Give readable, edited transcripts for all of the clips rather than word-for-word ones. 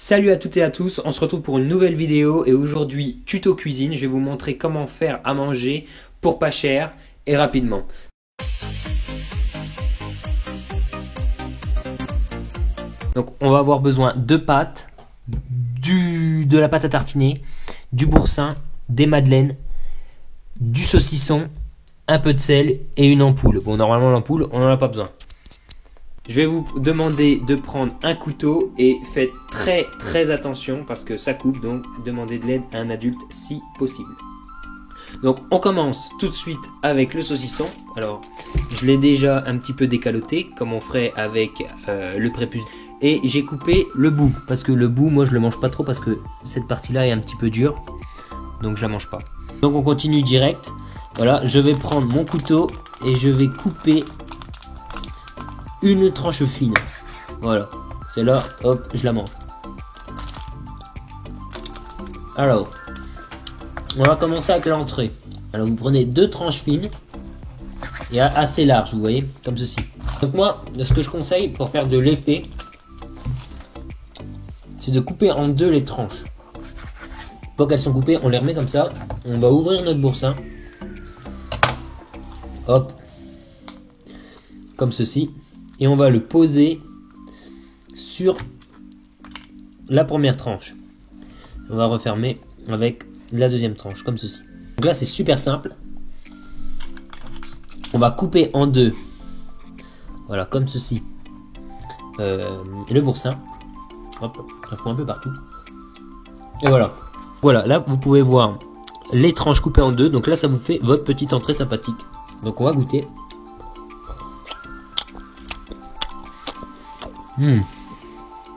Salut à toutes et à tous, on se retrouve pour une nouvelle vidéo et aujourd'hui tuto cuisine, je vais vous montrer comment faire à manger pour pas cher et rapidement. Donc on va avoir besoin de pâtes, de la pâte à tartiner, du boursin, des madeleines, du saucisson, un peu de sel et une ampoule. Bon, normalement l'ampoule on n'en a pas besoin. Je vais vous demander de prendre un couteau et faites très attention parce que ça coupe, donc demandez de l'aide à un adulte si possible. Donc on commence tout de suite avec le saucisson. Alors je l'ai déjà un petit peu décaloté comme on ferait avec le prépuce. Et j'ai coupé le bout parce que le bout moi je le mange pas trop parce que cette partie là est un petit peu dure. Donc je la mange pas. Donc on continue direct. Voilà, je vais prendre mon couteau et je vais couper une tranche fine. Voilà, celle-là, hop, je la mange. Alors, on va commencer avec l'entrée. Alors vous prenez deux tranches fines et assez larges, vous voyez, comme ceci. Donc moi, ce que je conseille pour faire de l'effet, c'est de couper en deux les tranches. Une fois qu'elles sont coupées, on les remet comme ça. On va ouvrir notre boursin. Hop, comme ceci. Et on va le poser sur la première tranche. On va refermer avec la deuxième tranche, comme ceci. Donc là, c'est super simple. On va couper en deux. Voilà, comme ceci. Le boursin. Hop, on prend un peu partout. Et voilà. Voilà, là, vous pouvez voir les tranches coupées en deux. Donc là, ça vous fait votre petite entrée sympathique. Donc on va goûter.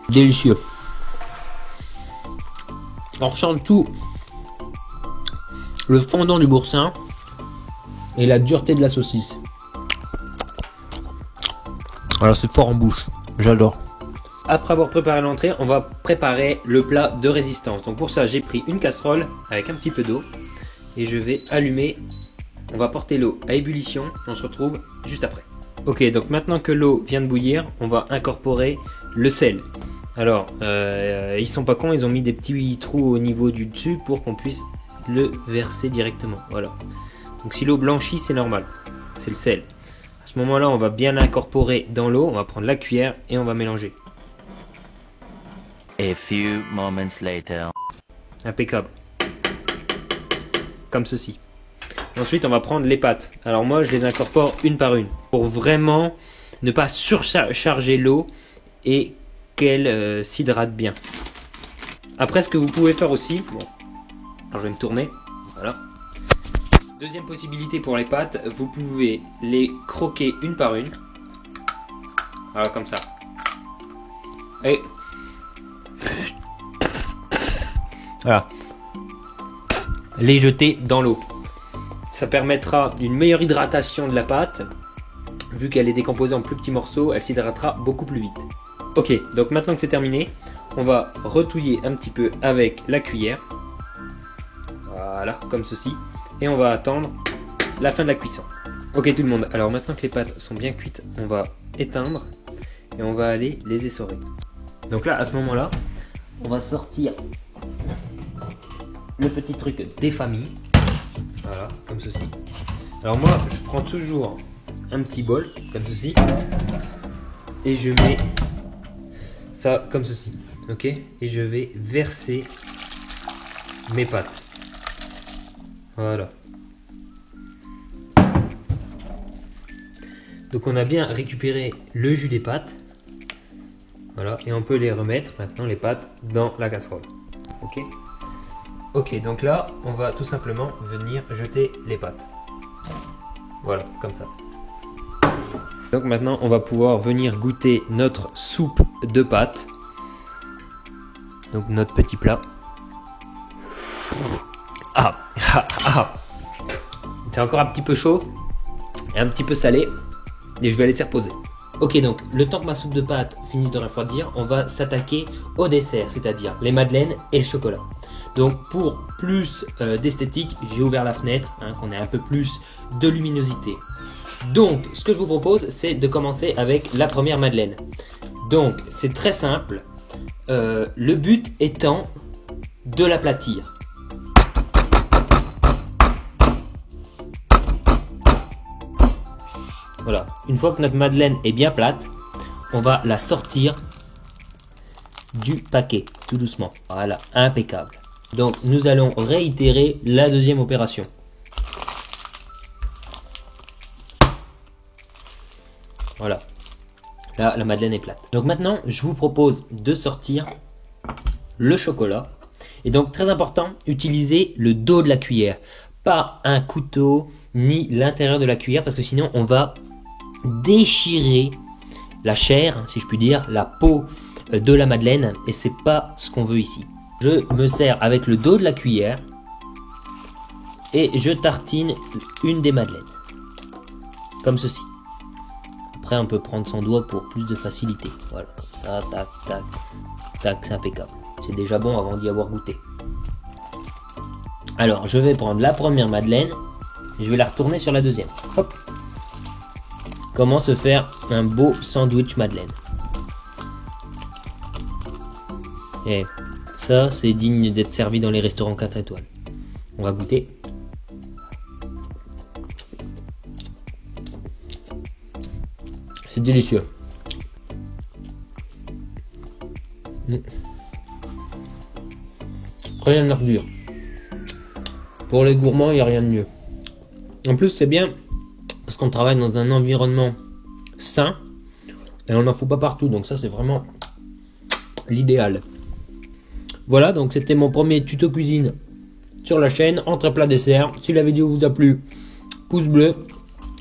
Délicieux. On ressent tout le fondant du boursin et la dureté de la saucisse. Alors c'est fort en bouche, j'adore. Après avoir préparé l'entrée, on va préparer le plat de résistance. Donc pour ça, j'ai pris une casserole avec un petit peu d'eau et je vais allumer. On va porter l'eau à ébullition. On se retrouve juste après. Ok, donc maintenant que l'eau vient de bouillir, on va incorporer le sel. Alors, ils sont pas cons, ils ont mis des petits trous au niveau du dessus pour qu'on puisse le verser directement. Voilà. Donc si l'eau blanchit, c'est normal. C'est le sel. À ce moment-là, on va bien l'incorporer dans l'eau. On va prendre la cuillère et on va mélanger. A few moments later. Impeccable. Comme ceci. Ensuite, on va prendre les pâtes. Alors moi, je les incorpore une par une pour vraiment ne pas surcharger l'eau et qu'elle s'hydrate bien. Après, ce que vous pouvez faire aussi, bon, alors je vais me tourner, voilà. Deuxième possibilité pour les pâtes, vous pouvez les croquer une par une. Voilà, comme ça. Et voilà. Les jeter dans l'eau. Ça permettra une meilleure hydratation de la pâte. Vu qu'elle est décomposée en plus petits morceaux, elle s'hydratera beaucoup plus vite. Ok, donc maintenant que c'est terminé, on va retouiller un petit peu avec la cuillère. Voilà, comme ceci. Et on va attendre la fin de la cuisson. Ok tout le monde, alors maintenant que les pâtes sont bien cuites, on va éteindre et on va aller les essorer. Donc là, à ce moment-là, on va sortir le petit truc des familles. Voilà, comme ceci. Alors moi, je prends toujours un petit bol, comme ceci. Et je mets ça comme ceci. Ok? Et je vais verser mes pâtes. Voilà. Donc on a bien récupéré le jus des pâtes. Voilà, et on peut les remettre maintenant, les pâtes, dans la casserole. Ok? Ok, donc là, on va tout simplement venir jeter les pâtes. Voilà, comme ça. Donc maintenant, on va pouvoir venir goûter notre soupe de pâtes. Donc notre petit plat. C'est encore un petit peu chaud et un petit peu salé. Et je vais laisser reposer. Ok, donc le temps que ma soupe de pâtes finisse de refroidir, on va s'attaquer au dessert, c'est-à-dire les madeleines et le chocolat. Donc pour plus d'esthétique, j'ai ouvert la fenêtre, qu'on ait un peu plus de luminosité. Donc ce que je vous propose, c'est de commencer avec la première madeleine. Donc c'est très simple. Le but étant de l'aplatir. Voilà, une fois que notre madeleine est bien plate, on va la sortir du paquet, tout doucement. Voilà, impeccable. Donc nous allons réitérer la deuxième opération. Voilà, là la madeleine est plate. Donc maintenant, je vous propose de sortir le chocolat. Et donc très important, utilisez le dos de la cuillère. Pas un couteau, ni l'intérieur de la cuillère, parce que sinon on va déchirer la chair, si je puis dire, la peau de la madeleine, et c'est pas ce qu'on veut ici. Je me sers avec le dos de la cuillère et je tartine une des madeleines, comme ceci. Après on peut prendre son doigt pour plus de facilité. Voilà, comme ça, tac, tac, tac, c'est impeccable. C'est déjà bon avant d'y avoir goûté. Alors je vais prendre la première madeleine et je vais la retourner sur la deuxième. Hop. Comment se faire un beau sandwich madeleine. Et ça, c'est digne d'être servi dans les restaurants 4 étoiles. On va goûter. C'est délicieux. Rien à redire. Pour les gourmands, il n'y a rien de mieux. En plus, c'est bien parce qu'on travaille dans un environnement sain et on n'en fout pas partout. Donc ça, c'est vraiment l'idéal. Voilà, donc c'était mon premier tuto cuisine sur la chaîne, entrée plat dessert. Si la vidéo vous a plu, pouce bleu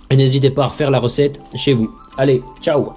et n'hésitez pas à refaire la recette chez vous. Allez, ciao!